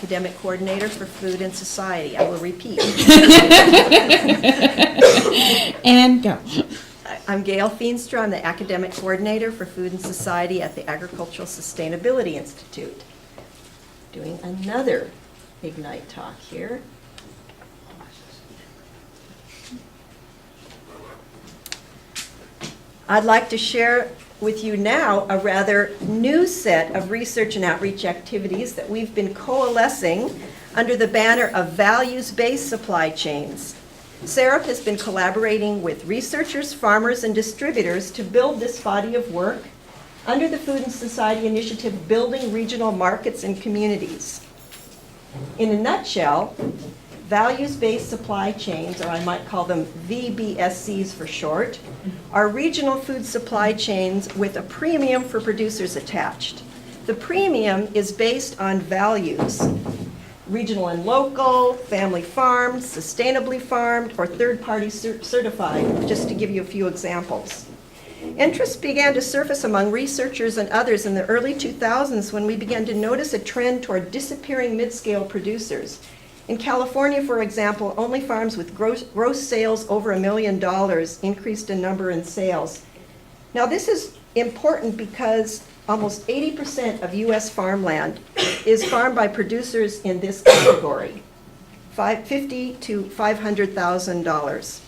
Academic Coordinator for Food and Society. I will repeat. And go. I'm Gail Feenstra. I'm the Academic Coordinator for Food and Society at the Agricultural Sustainability Institute. Doing another Ignite talk here. I'd like to share with you now a rather new set of research and outreach activities that we've been coalescing under the banner of values-based supply chains. SAREP has been collaborating with researchers, farmers, and distributors to build this body of work under the Food and Society Initiative, Building Regional Markets and Communities. In a nutshell, values-based supply chains, or I might call them VBSCs for short, are regional food supply chains with a premium for producers attached. The premium is based on values: regional and local, family farmed, sustainably farmed, or third-party certified, just to give you a few examples. Interest began to surface among researchers and others in the early 2000s when we began to notice a trend toward disappearing mid-scale producers. In California, for example, only farms with gross sales over $1 million increased in number in sales. Now, this is important because almost 80% of U.S. farmland is farmed by producers in this category, $50,000 to $500,000.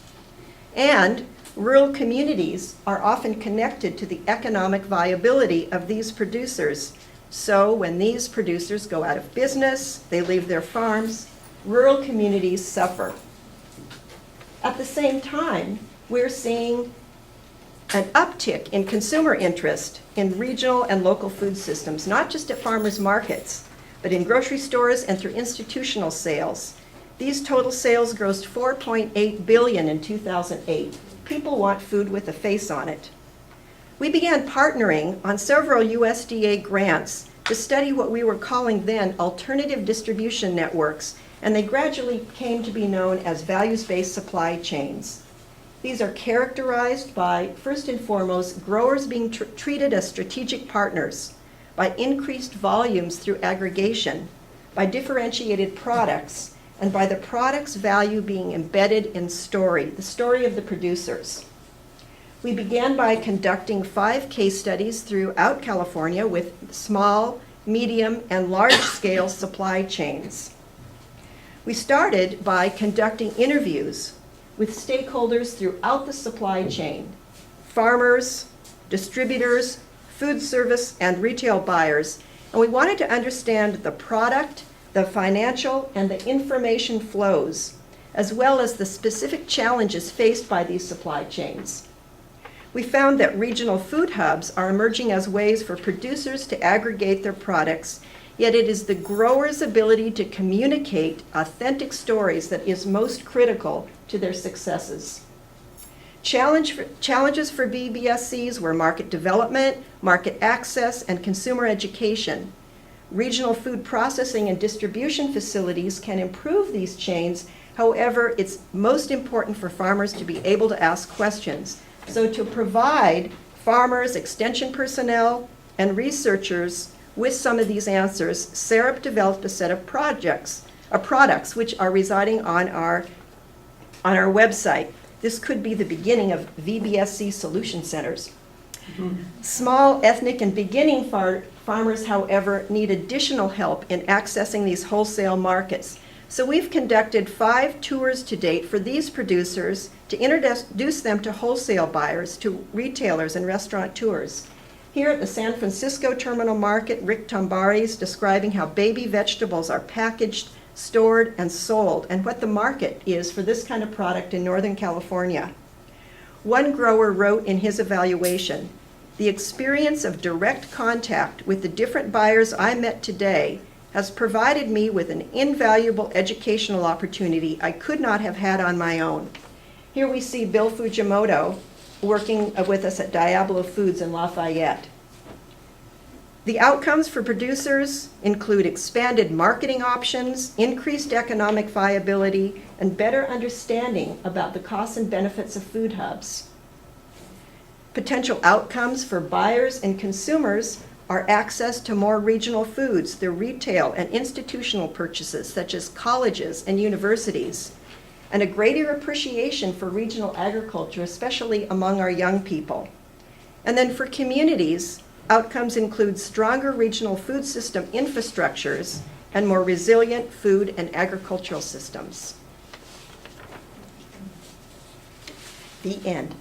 And rural communities are often connected to the economic viability of these producers. So when these producers go out of business, they leave their farms, rural communities suffer. At the same time, we're seeing an uptick in consumer interest in regional and local food systems, not just at farmers markets, but in grocery stores and through institutional sales. These total sales grossed $4.8 billion in 2008. People want food with a face on it. We began partnering on several USDA grants to study what we were calling then alternative distribution networks, and they gradually came to be known as values-based supply chains. These are characterized by, first and foremost, growers being treated as strategic partners, by increased volumes through aggregation, by differentiated products, and by the product's value being embedded in story, the story of the producers. We began by conducting 5 case studies throughout California with small, medium, and large-scale supply chains. We started by conducting interviews with stakeholders throughout the supply chain: farmers, distributors, food service, and retail buyers. And we wanted to understand the product, the financial, and the information flows, as well as the specific challenges faced by these supply chains. We found that regional food hubs are emerging as ways for producers to aggregate their products, yet it is the grower's ability to communicate authentic stories that is most critical to their successes. Challenges for VBSCs were market development, market access, and consumer education. Regional food processing and distribution facilities can improve these chains. However, it's most important for farmers to be able to ask questions. So to provide farmers, extension personnel, and researchers with some of these answers, SAREP developed a set of products which are residing on our website. This could be the beginning of VBSC solution centers. Small, ethnic, and beginning farmers, however, need additional help in accessing these wholesale markets. So we've conducted 5 tours to date for these producers to introduce them to wholesale buyers, to retailers and restaurateurs. Here at the San Francisco Terminal Market, Rick Tombari is describing how baby vegetables are packaged, stored, and sold, and what the market is for this kind of product in Northern California. One grower wrote in his evaluation, "The experience of direct contact with the different buyers I met today has provided me with an invaluable educational opportunity I could not have had on my own." Here we see Bill Fujimoto working with us at Diablo Foods in Lafayette. The outcomes for producers include expanded marketing options, increased economic viability, and better understanding about the costs and benefits of food hubs. Potential outcomes for buyers and consumers are access to more regional foods through retail and institutional purchases, such as colleges and universities, and a greater appreciation for regional agriculture, especially among our young people. And then for communities, outcomes include stronger regional food system infrastructures and more resilient food and agricultural systems. The end.